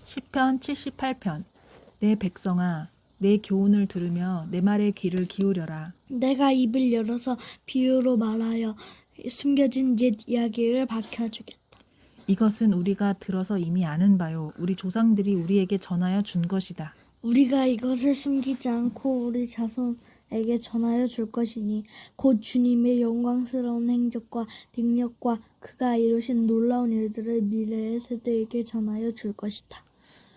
시편 78편. 내 백성아, 내 교훈을 들으며 내 말에 귀를 기울여라. 내가 입을 열어서 비유로 말하여 숨겨진 옛 이야기를 밝혀주겠다. 이것은 우리가 들어서 이미 아는 바요. 우리 조상들이 우리에게 전하여 준 것이다. 우리가 이것을 숨기지 않고 우리 자손에게 전하여 줄 것이니 곧 주님의 영광스러운 행적과 능력과 그가 이루신 놀라운 일들을 미래의 세대에게 전하여 줄 것이다.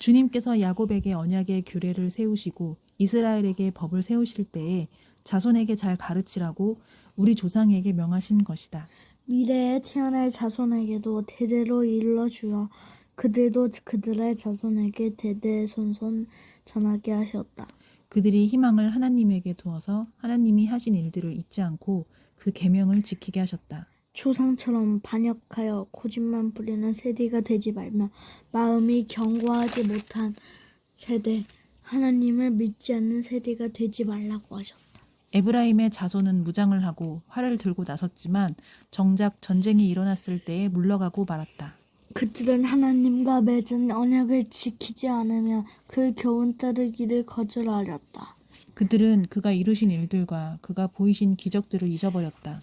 주님께서 야곱에게 언약의 규례를 세우시고 이스라엘에게 법을 세우실 때에 자손에게 잘 가르치라고 우리 조상에게 명하신 것이다. 미래에 태어날 자손에게도 대대로 일러주어 그들도 그들의 자손에게 대대손손 전하게 하셨다. 그들이 희망을 하나님에게 두어서 하나님이 하신 일들을 잊지 않고 그 계명을 지키게 하셨다. 초상처럼 반역하여 고집만 부리는 세대가 되지 말며 마음이 견고하지 못한 세대, 하나님을 믿지 않는 세대가 되지 말라고 하셨다. 에브라임의 자손은 무장을 하고 활을 들고 나섰지만 정작 전쟁이 일어났을 때에 물러가고 말았다. 그들은 하나님과 맺은 언약을 지키지 않으며 그 교훈 따르기를 거절하였다. 그들은 그가 이루신 일들과 그가 보이신 기적들을 잊어버렸다.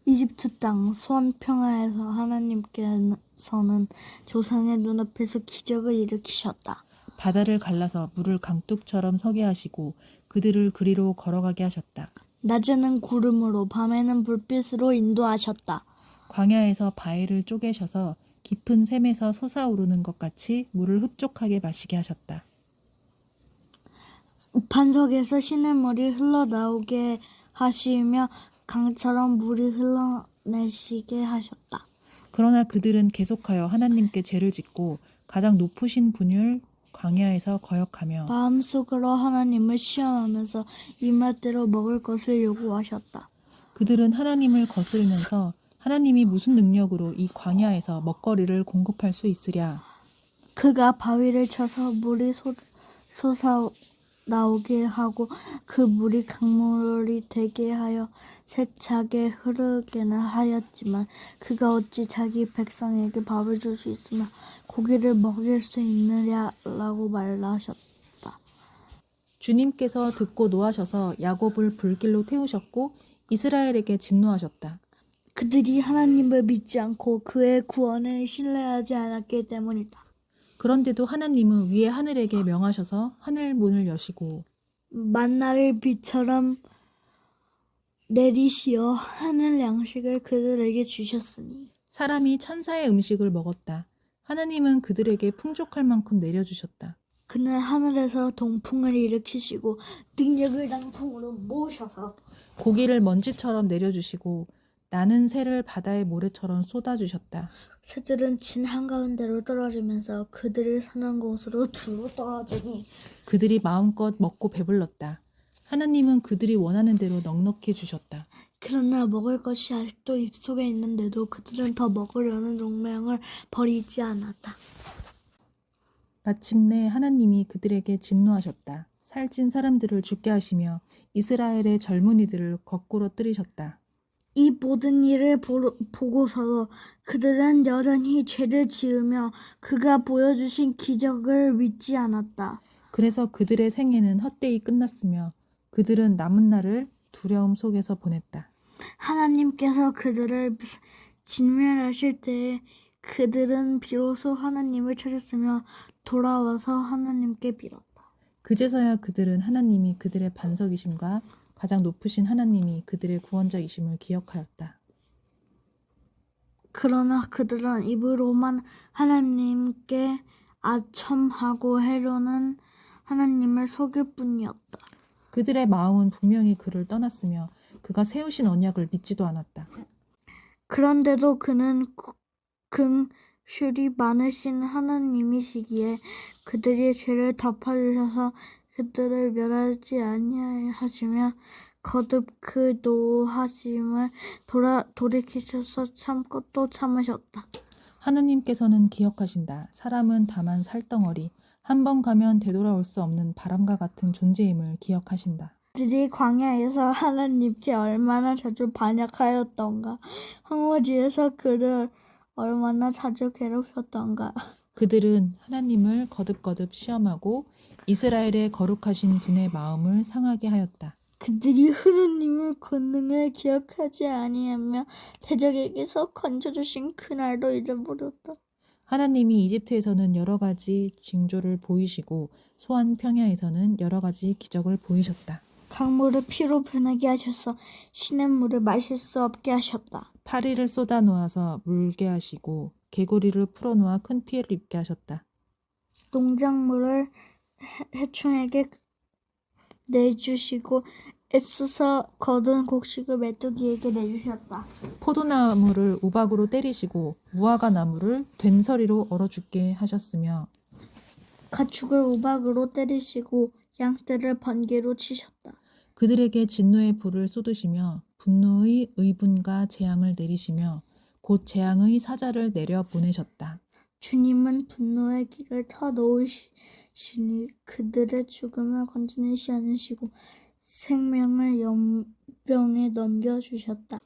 이집트 땅 수원 평화에서 하나님께서는 조상의 눈앞에서 기적을 일으키셨다. 바다를 갈라서 물을 강둑처럼 서게 하시고 그들을 그리로 걸어가게 하셨다. 낮에는 구름으로 밤에는 불빛으로 인도하셨다. 광야에서 바위를 쪼개셔서 깊은 샘에서 솟아오르는 것 같이 물을 흡족하게 마시게 하셨다. 반석에서 시냇물이 흘러나오게 하시며 강처럼 물이 흘러내시게 하셨다. 그러나 그들은 계속하여 하나님께 죄를 짓고 가장 높으신 분을 광야에서 거역하며 마음속으로 하나님을 시험하면서 입맛대로 먹을 것을 요구하셨다. 그들은 하나님을 거스르면서 하나님이 무슨 능력으로 이 광야에서 먹거리를 공급할 수 있으랴. 그가 바위를 쳐서 물이 솟아나오게 하고 그 물이 강물이 되게 하여 세차게 흐르게는 하였지만 그가 어찌 자기 백성에게 밥을 줄 수 있으며 고기를 먹일 수 있느냐라고 말하셨다. 주님께서 듣고 노하셔서 야곱을 불길로 태우셨고 이스라엘에게 진노하셨다. 그들이 하나님을 믿지 않고 그의 구원을 신뢰하지 않았기 때문이다. 그런데도 하나님은 위에 하늘에게 명하셔서 하늘 문을 여시고 만나를 비처럼 내리시어 하늘 양식을 그들에게 주셨으니 사람이 천사의 음식을 먹었다. 하나님은 그들에게 풍족할 만큼 내려주셨다. 그는 하늘에서 동풍을 일으키시고 능력을 강풍으로 모으셔서 고기를 먼지처럼 내려주시고 나는 새를 바다의 모래처럼 쏟아주셨다. 새들은 진 한가운데로 떨어지면서 그들이 사는 곳으로 둘로 떨어지니 그들이 마음껏 먹고 배불렀다. 하나님은 그들이 원하는 대로 넉넉히 주셨다. 그러나 먹을 것이 아직도 입속에 있는데도 그들은 더 먹으려는 욕망을 버리지 않았다. 마침내 하나님이 그들에게 진노하셨다. 살찐 사람들을 죽게 하시며 이스라엘의 젊은이들을 거꾸로 뜨리셨다. 이 모든 일을 보고서 그들은 여전히 죄를 지으며 그가 보여주신 기적을 믿지 않았다. 그래서 그들의 생애는 헛되이 끝났으며 그들은 남은 날을 두려움 속에서 보냈다. 하나님께서 그들을 진멸하실 때에 그들은 비로소 하나님을 찾았으며 돌아와서 하나님께 빌었다. 그제서야 그들은 하나님이 그들의 반석이심과 가장 높으신 하나님이 그들의 구원자이심을 기억하였다. 그러나 그들은 입으로만 하나님께 아첨하고 해로는 하나님을 속일 뿐이었다. 그들의 마음은 분명히 그를 떠났으며 그가 세우신 언약을 믿지도 않았다. 그런데도 그는 긍휼이 많으신 하나님이시기에 그들의 죄를 덮어주셔서 그들을 멸하지 아니하시며 거듭 그 노하심을 돌이키셔서 참고 또 참으셨다. 하나님께서는 기억하신다. 사람은 다만 살덩어리, 한 번 가면 되돌아올 수 없는 바람과 같은 존재임을 기억하신다. 그들이 광야에서 하나님께 얼마나 자주 반역하였던가, 황무지에서 그를 얼마나 자주 괴롭혔던가. 그들은 하나님을 거듭거듭 시험하고 이스라엘의 거룩하신 분의 마음을 상하게 하였다. 그들이 하나님의 권능을 기억하지 아니하며 대적에게서 건져주신 그날도 잊어버렸다. 하나님이 이집트에서는 여러 가지 징조를 보이시고 소안 평야에서는 여러 가지 기적을 보이셨다. 강물을 피로 변하게 하셔서 시냇물을 마실 수 없게 하셨다. 파리를 쏟아 놓아서 물게 하시고 개구리를 풀어 놓아 큰 피해를 입게 하셨다. 농작물을 해충에게 내주시고 애써서 거둔 곡식을 메뚜기에게 내주셨다. 포도나무를 우박으로 때리시고 무화과 나무를 된서리로 얼어 죽게 하셨으며 가축을 우박으로 때리시고 양떼를 번개로 치셨다. 그들에게 진노의 불을 쏟으시며 분노의 의분과 재앙을 내리시며 곧 재앙의 사자를 내려 보내셨다. 주님은 분노의 길을 터놓으시니 그들의 죽음을 건지내시 않으시고 생명을 연병에 넘겨주셨다.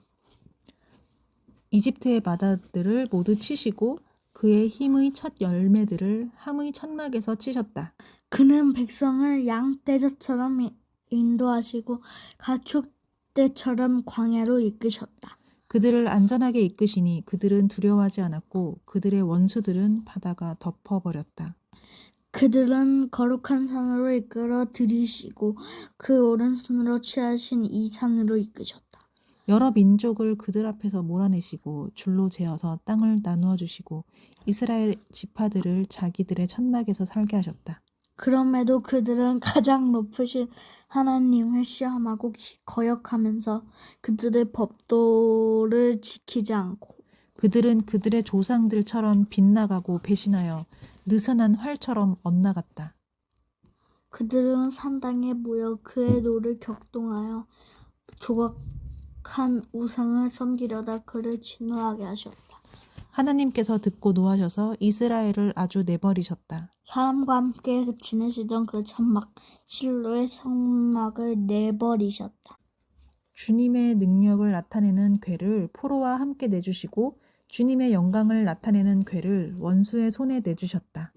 이집트의 바다들을 모두 치시고 그의 힘의 첫 열매들을 함의 천막에서 치셨다. 그는 백성을 양떼처럼 인도하시고 가축떼처럼 광야로 이끄셨다. 그들을 안전하게 이끄시니 그들은 두려워하지 않았고 그들의 원수들은 바다가 덮어버렸다. 그들은 거룩한 산으로 이끌어 들이시고 그 오른손으로 취하신 이 산으로 이끄셨다. 여러 민족을 그들 앞에서 몰아내시고 줄로 재어서 땅을 나누어 주시고 이스라엘 지파들을 자기들의 천막에서 살게 하셨다. 그럼에도 그들은 가장 높으신 하나님을 시험하고 거역하면서 그들의 법도를 지키지 않고 그들은 그들의 조상들처럼 빗나가고 배신하여 느슨한 활처럼 엇나갔다. 그들은 산당에 모여 그의 노를 격동하여 조각한 우상을 섬기려다 그를 진노하게 하셨다. 하나님께서 듣고 노하셔서 이스라엘을 아주 내버리셨다. 사람과 함께 지내시던 그 천막 실로의 성막을 내버리셨다. 주님의 능력을 나타내는 궤를 포로와 함께 내주시고 주님의 영광을 나타내는 궤를 원수의 손에 내주셨다.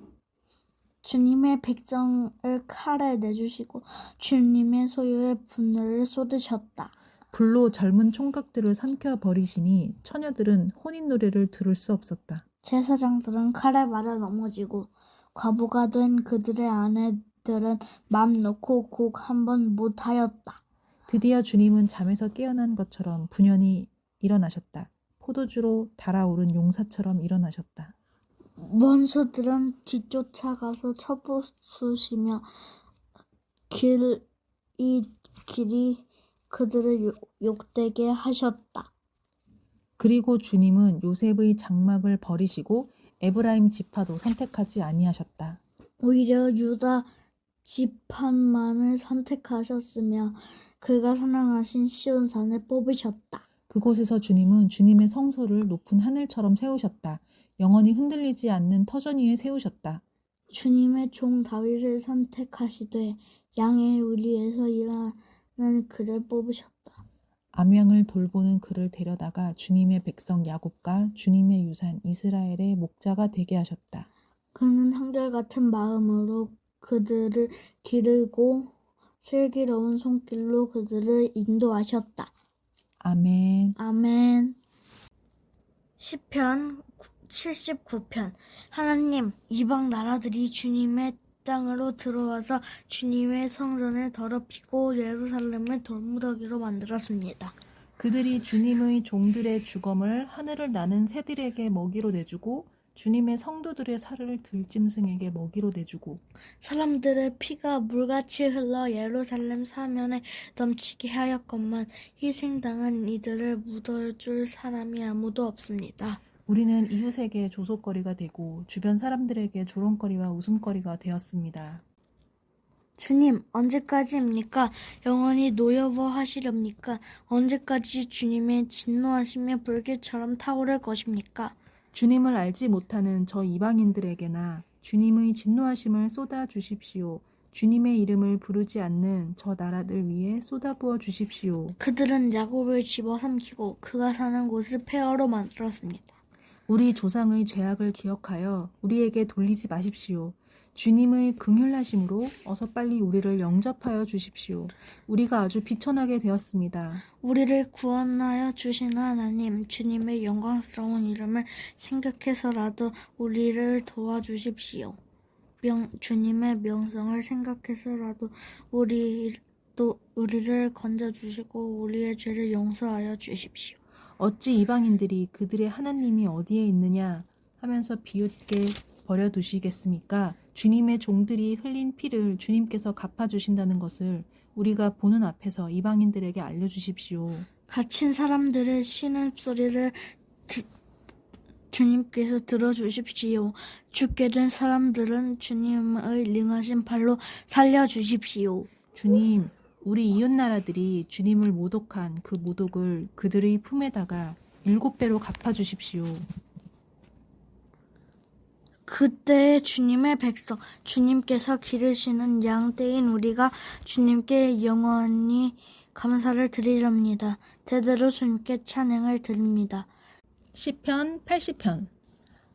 주님의 백성을 칼에 내주시고 주님의 소유의 분노를 쏟으셨다. 불로 젊은 총각들을 삼켜 버리시니 처녀들은 혼인 노래를 들을 수 없었다. 제사장들은 칼에 맞아 넘어지고 과부가 된 그들의 아내들은 맘 놓고 곡 한번 못하였다. 드디어 주님은 잠에서 깨어난 것처럼 분연히 일어나셨다. 포도주로 달아오른 용사처럼 일어나셨다. 원수들은 뒤쫓아가서 쳐부수시며 길이 그들을 욕되게 하셨다. 그리고 주님은 요셉의 장막을 버리시고 에브라임 지파도 선택하지 아니하셨다. 오히려 유다 지파만을 선택하셨으며 그가 사랑하신 시온산을 뽑으셨다. 그곳에서 주님은 주님의 성소를 높은 하늘처럼 세우셨다. 영원히 흔들리지 않는 터전 위에 세우셨다. 주님의 종 다윗을 선택하시되 양의 우리에서 일하는 그를 뽑으셨다. 암양을 돌보는 그를 데려다가 주님의 백성 야곱과 주님의 유산 이스라엘의 목자가 되게 하셨다. 그는 한결같은 마음으로 그들을 기르고 슬기로운 손길로 그들을 인도하셨다. 아멘. 아멘. 시편 79편. 하나님, 이방 나라들이 주님의 땅으로 들어와서 주님의 성전을 더럽히고 예루살렘을 돌무더기로 만들었습니다. 그들이 주님의 종들의 주검을 하늘을 나는 새들에게 먹이로 내주고 주님의 성도들의 살을 들짐승에게 먹이로 내주고 사람들의 피가 물같이 흘러 예루살렘 사면에 넘치게 하였건만 희생당한 이들을 묻어줄 사람이 아무도 없습니다. 우리는 이웃에게 조속거리가 되고 주변 사람들에게 조롱거리와 웃음거리가 되었습니다. 주님, 언제까지입니까? 영원히 노여워하시렵니까? 언제까지 주님의 진노하심의 불길처럼 타오를 것입니까? 주님을 알지 못하는 저 이방인들에게나 주님의 진노하심을 쏟아 주십시오. 주님의 이름을 부르지 않는 저 나라들 위에 쏟아부어 주십시오. 그들은 야곱을 집어삼키고 그가 사는 곳을 폐허로 만들었습니다. 우리 조상의 죄악을 기억하여 우리에게 돌리지 마십시오. 주님의 긍휼하심으로 어서 빨리 우리를 영접하여 주십시오. 우리가 아주 비천하게 되었습니다. 우리를 구원하여 주시는 하나님, 주님의 영광스러운 이름을 생각해서라도 우리를 도와주십시오. 주님의 명성을 생각해서라도 우리를 건져주시고 우리의 죄를 용서하여 주십시오. 어찌 이방인들이 그들의 하나님이 어디에 있느냐 하면서 비웃게 버려두시겠습니까? 주님의 종들이 흘린 피를 주님께서 갚아주신다는 것을 우리가 보는 앞에서 이방인들에게 알려주십시오. 갇힌 사람들의 신음소리를 주님께서 들어주십시오. 죽게 된 사람들은 주님의 능하신 팔로 살려주십시오. 주님, 우리 이웃나라들이 주님을 모독한 그 모독을 그들의 품에다가 7배로 갚아주십시오. 그때 주님의 백성, 주님께서 기르시는 양떼인 우리가 주님께 영원히 감사를 드리렵니다. 대대로 주님께 찬양을 드립니다. 시편 80편.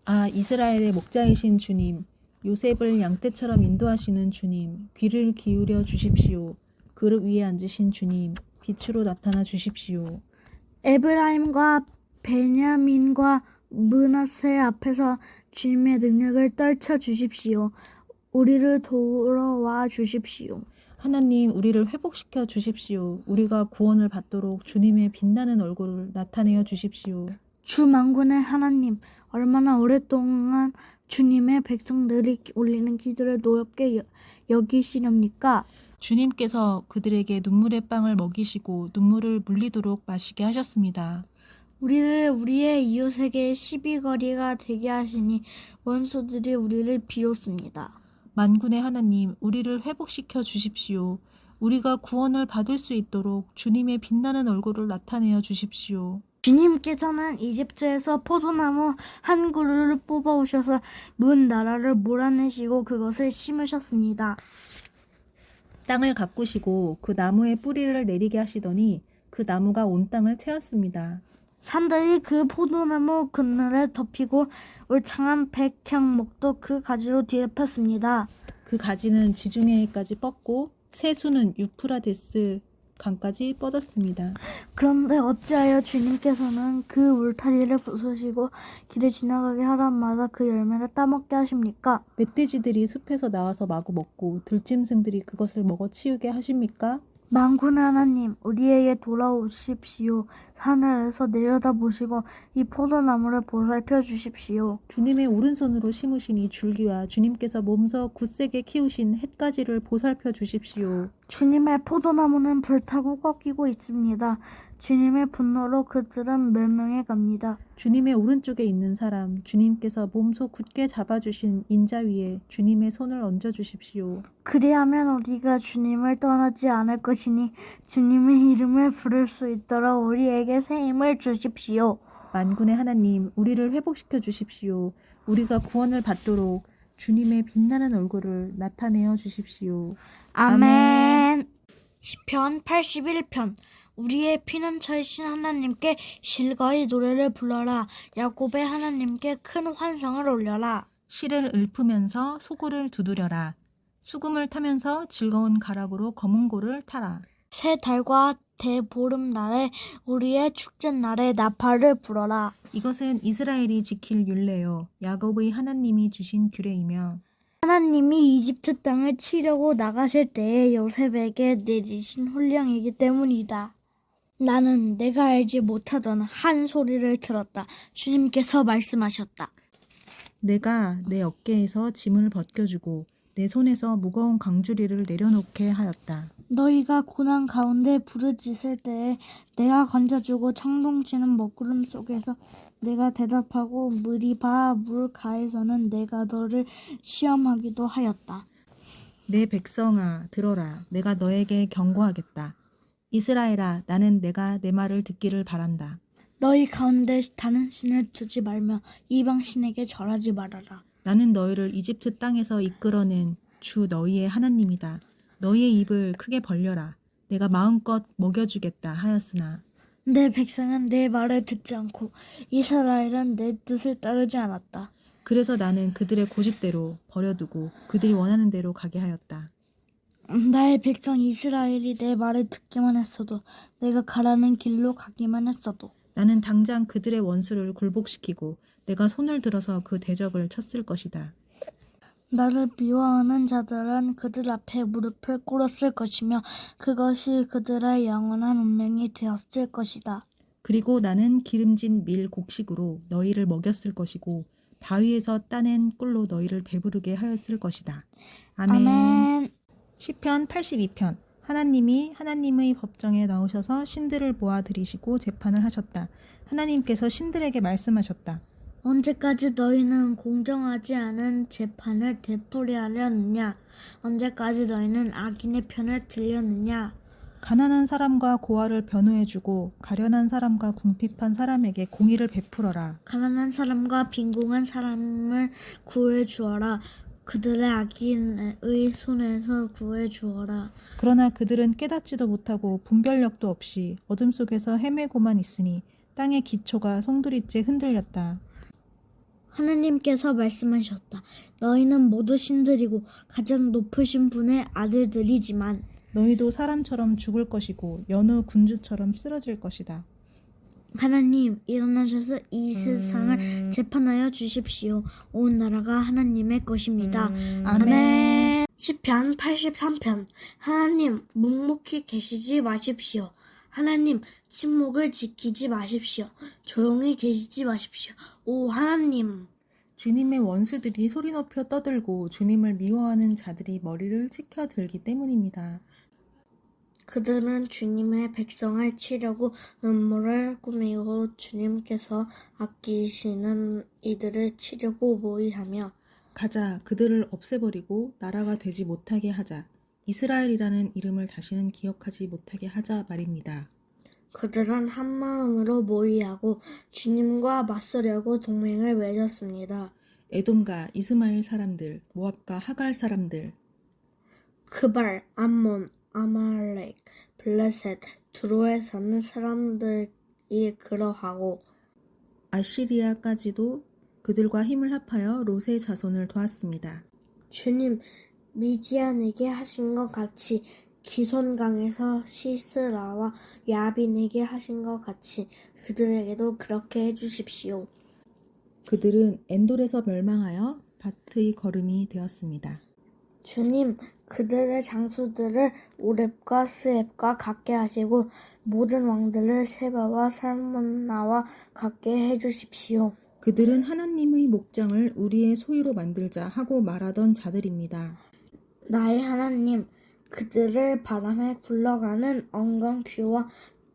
아, 이스라엘의 목자이신 주님, 요셉을 양떼처럼 인도하시는 주님, 귀를 기울여 주십시오. 그릇 위에 앉으신 주님, 빛으로 나타나 주십시오. 에브라임과 베냐민과 므낫세 앞에서 주님의 능력을 떨쳐 주십시오. 우리를 돌아와 주십시오. 하나님, 우리를 회복시켜 주십시오. 우리가 구원을 받도록 주님의 빛나는 얼굴을 나타내어 주십시오. 주 만군의 하나님, 얼마나 오랫동안 주님의 백성들이 올리는 기도를 노엽게 여기시렵니까? 주님께서 그들에게 눈물의 빵을 먹이시고 눈물을 물리도록 마시게 하셨습니다. 우리를 우리의 이웃에게 시비거리가 되게 하시니 원수들이 우리를 비웃습니다. 만군의 하나님, 우리를 회복시켜 주십시오. 우리가 구원을 받을 수 있도록 주님의 빛나는 얼굴을 나타내어 주십시오. 주님께서는 이집트에서 포도나무 한 그루를 뽑아오셔서 먼 나라를 몰아내시고 그것을 심으셨습니다. 땅을 가꾸시고 그 나무의 뿌리를 내리게 하시더니 그 나무가 온 땅을 채웠습니다. 산들이 그 포도나무 그늘에 덮이고 울창한 백향목도 그 가지로 뒤덮였습니다. 그 가지는 지중해까지 뻗고 새수는 유프라데스 강까지 뻗었습니다. 그런데 어찌하여 주님께서는 그 울타리를 부수시고 길을 지나가게 하란마다 그 열매를 따먹게 하십니까? 멧돼지들이 숲에서 나와서 마구 먹고 들짐승들이 그것을 먹어 치우게 하십니까? 만군의 하나님, 우리에게 돌아오십시오. 하늘에서 내려다보시고 이 포도나무를 보살펴 주십시오. 주님의 오른손으로 심으신 이 줄기와 주님께서 몸서 굳세게 키우신 햇가지를 보살펴 주십시오. 주님의 포도나무는 불타고 꺾이고 있습니다. 주님의 분노로 그들은 멸망해 갑니다. 주님의 오른쪽에 있는 사람, 주님께서 몸소 굳게 잡아주신 인자 위에 주님의 손을 얹어 주십시오. 그리하면 우리가 주님을 떠나지 않을 것이니 주님의 이름을 부를 수 있도록 우리에게 새 힘을 주십시오. 만군의 하나님, 우리를 회복시켜 주십시오. 우리가 구원을 받도록 주님의 빛나는 얼굴을 나타내어 주십시오. 아멘. 시편 81편. 우리의 피난처이신 하나님께 실거이 노래를 불러라. 야곱의 하나님께 큰 환성을 올려라. 실을 읊으면서 소굴을 두드려라. 수금을 타면서 즐거운 가락으로 검은 고를 타라. 새 달과 대보름날에 우리의 축제날에 나팔을 불어라. 이것은 이스라엘이 지킬 율례요 야곱의 하나님이 주신 규례이며 하나님이 이집트 땅을 치려고 나가실 때에 요셉에게 내리신 훈령이기 때문이다. 나는 내가 알지 못하던 한 소리를 들었다. 주님께서 말씀하셨다. 내가 내 어깨에서 짐을 벗겨주고 내 손에서 무거운 강주리를 내려놓게 하였다. 너희가 고난 가운데 부르짖을 때에 내가 건져주고 창동치는 먹구름 속에서 내가 대답하고 무리바 물가에서는 내가 너를 시험하기도 하였다. 내 백성아 들어라. 내가 너에게 경고하겠다. 이스라엘아 나는 내가 내 말을 듣기를 바란다. 너희 가운데 다른 신을 두지 말며 이방 신에게 절하지 말아라. 나는 너희를 이집트 땅에서 이끌어낸 주 너희의 하나님이다. 너희의 입을 크게 벌려라. 내가 마음껏 먹여주겠다 하였으나 내 백성은 내 말을 듣지 않고 이스라엘은 내 뜻을 따르지 않았다. 그래서 나는 그들의 고집대로 버려두고 그들이 원하는 대로 가게 하였다. 나의 백성 이스라엘이 내 말을 듣기만 했어도 내가 가라는 길로 가기만 했어도 나는 당장 그들의 원수를 굴복시키고 내가 손을 들어서 그 대적을 쳤을 것이다. 나를 미워하는 자들은 그들 앞에 무릎을 꿇었을 것이며 그것이 그들의 영원한 운명이 되었을 것이다. 그리고 나는 기름진 밀 곡식으로 너희를 먹였을 것이고 바위에서 따낸 꿀로 너희를 배부르게 하였을 것이다. 아멘. 아멘. 시편 82편. 하나님이 하나님의 법정에 나오셔서 신들을 모아 들이시고 재판을 하셨다. 하나님께서 신들에게 말씀하셨다. 언제까지 너희는 공정하지 않은 재판을 되풀이하려느냐? 언제까지 너희는 악인의 편을 들려느냐? 가난한 사람과 고아를 변호해주고 가련한 사람과 궁핍한 사람에게 공의를 베풀어라. 가난한 사람과 빈궁한 사람을 구해주어라. 그들의 악인의 손에서 구해주어라. 그러나 그들은 깨닫지도 못하고 분별력도 없이 어둠 속에서 헤매고만 있으니 땅의 기초가 송두리째 흔들렸다. 하나님께서 말씀하셨다. 너희는 모두 신들이고 가장 높으신 분의 아들들이지만 너희도 사람처럼 죽을 것이고 여느 군주처럼 쓰러질 것이다. 하나님 일어나셔서 이 세상을 재판하여 주십시오. 온 나라가 하나님의 것입니다. 아멘. 시편 83편. 하나님 묵묵히 계시지 마십시오. 하나님 침묵을 지키지 마십시오. 조용히 계시지 마십시오. 오 하나님. 주님의 원수들이 소리 높여 떠들고 주님을 미워하는 자들이 머리를 치켜들기 때문입니다. 그들은 주님의 백성을 치려고 음모를 꾸미고 주님께서 아끼시는 이들을 치려고 모의하며 가자, 그들을 없애버리고 나라가 되지 못하게 하자. 이스라엘이라는 이름을 다시는 기억하지 못하게 하자 말입니다. 그들은 한마음으로 모의하고 주님과 맞서려고 동맹을 맺었습니다. 에돔과 이스마엘 사람들, 모압과 하갈 사람들, 그발, 암몬, 아말렉, 블레셋, 두로에 사는 사람들이 그러하고 아시리아까지도 그들과 힘을 합하여 롯의 자손을 도왔습니다. 주님 미디안에게 하신 것 같이 기손강에서 시스라와 야빈에게 하신 것 같이 그들에게도 그렇게 해주십시오. 그들은 엔돌에서 멸망하여 밭의 거름이 되었습니다. 주님 그들의 장수들을 오렙과 스앱과 같게 하시고 모든 왕들을 세바와 살몬나와 같게 해주십시오. 그들은 하나님의 목장을 우리의 소유로 만들자 하고 말하던 자들입니다. 나의 하나님 그들을 바람에 굴러가는 엉겅퀴와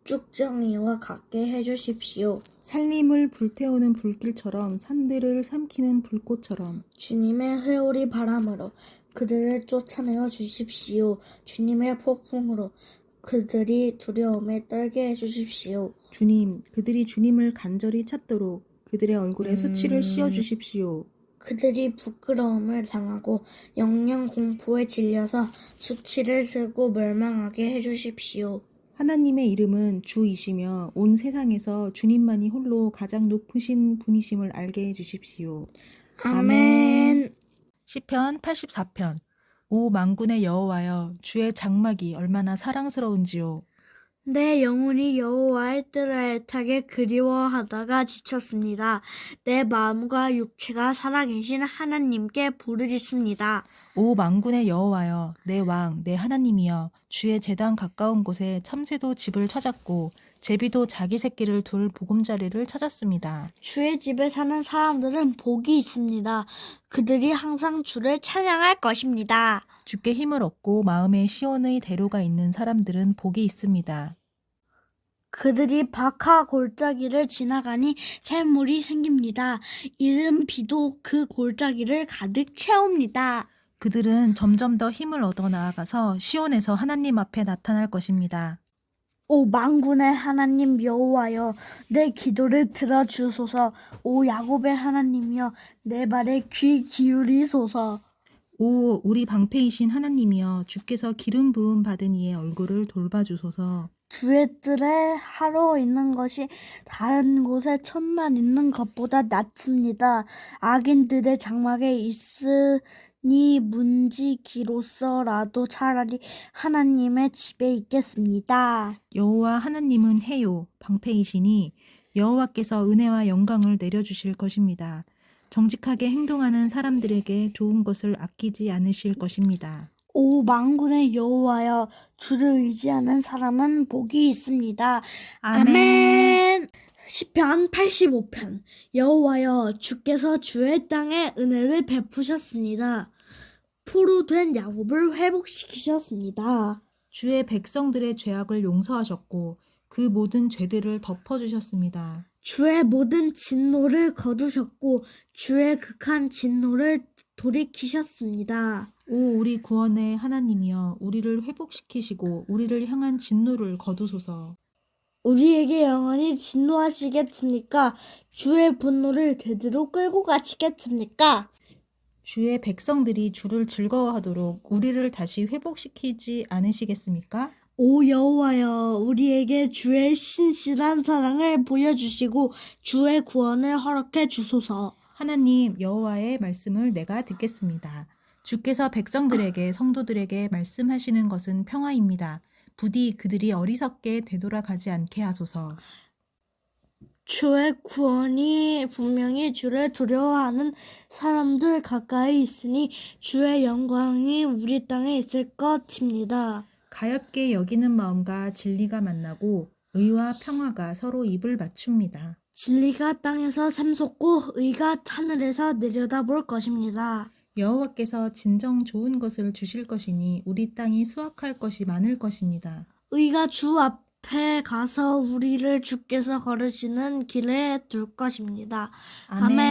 쭉정이와 같게 해주십시오. 살림을 불태우는 불길처럼 산들을 삼키는 불꽃처럼 주님의 회오리 바람으로 그들을 쫓아내어 주십시오. 주님의 폭풍으로 그들이 두려움에 떨게 해주십시오. 주님, 그들이 주님을 간절히 찾도록 그들의 얼굴에 수치를 씌워주십시오. 그들이 부끄러움을 당하고 영영 공포에 질려서 수치를 쓰고 멸망하게 해주십시오. 하나님의 이름은 주이시며 온 세상에서 주님만이 홀로 가장 높으신 분이심을 알게 해주십시오. 아멘. 시편 84편. 오 만군의 여호와여, 주의 장막이 얼마나 사랑스러운지요. 내 영혼이 여호와의 뜰을 애타게 그리워하다가 지쳤습니다. 내 마음과 육체가 살아계신 하나님께 부르짖습니다. 오 만군의 여호와여, 내 왕, 내 하나님이여, 주의 제단 가까운 곳에 참새도 집을 찾았고 제비도 자기 새끼를 둘 보금자리를 찾았습니다. 주의 집에 사는 사람들은 복이 있습니다. 그들이 항상 주를 찬양할 것입니다. 주께 힘을 얻고 마음에 시온의 대로가 있는 사람들은 복이 있습니다. 그들이 박하 골짜기를 지나가니 샘물이 생깁니다. 이른 비도 그 골짜기를 가득 채웁니다. 그들은 점점 더 힘을 얻어 나아가서 시온에서 하나님 앞에 나타날 것입니다. 오 만군의 하나님 여호와여 내 기도를 들어주소서. 오 야곱의 하나님이여 내 말에 귀 기울이소서. 오 우리 방패이신 하나님이여, 주께서 기름 부음 받은 이의 얼굴을 돌봐주소서. 주의 뜰에 하루 있는 것이 다른 곳에 첫날 있는 것보다 낫습니다. 악인들의 장막에 있으니 문지기로서라도 차라리 하나님의 집에 있겠습니다. 여호와 하나님은 해요, 방패이시니 여호와께서 은혜와 영광을 내려주실 것입니다. 정직하게 행동하는 사람들에게 좋은 것을 아끼지 않으실 것입니다. 오 만군의 여호와여, 주를 의지하는 사람은 복이 있습니다. 아멘. 시편 85편. 여호와여, 주께서 주의 땅에 은혜를 베푸셨습니다. 포로된 야곱을 회복시키셨습니다. 주의 백성들의 죄악을 용서하셨고 그 모든 죄들을 덮어주셨습니다. 주의 모든 진노를 거두셨고 주의 극한 진노를 돌이키셨습니다. 오 우리 구원의 하나님이여, 우리를 회복시키시고 우리를 향한 진노를 거두소서. 우리에게 영원히 진노하시겠습니까? 주의 분노를 대대로 끌고 가시겠습니까? 주의 백성들이 주를 즐거워하도록 우리를 다시 회복시키지 않으시겠습니까? 오 여호와여, 우리에게 주의 신실한 사랑을 보여주시고 주의 구원을 허락해 주소서. 하나님 여호와의 말씀을 내가 듣겠습니다. 주께서 백성들에게 성도들에게 말씀하시는 것은 평화입니다. 부디 그들이 어리석게 되돌아가지 않게 하소서. 주의 구원이 분명히 주를 두려워하는 사람들 가까이 있으니 주의 영광이 우리 땅에 있을 것입니다. 가엾게 여기는 마음과 진리가 만나고 의와 평화가 서로 입을 맞춥니다. 진리가 땅에서 샘솟고 의가 하늘에서 내려다볼 것입니다. 여호와께서 진정 좋은 것을 주실 것이니 우리 땅이 수확할 것이 많을 것입니다. 의가 주 앞에 가서 우리를 주께서 걸으시는 길에 둘 것입니다. 아멘.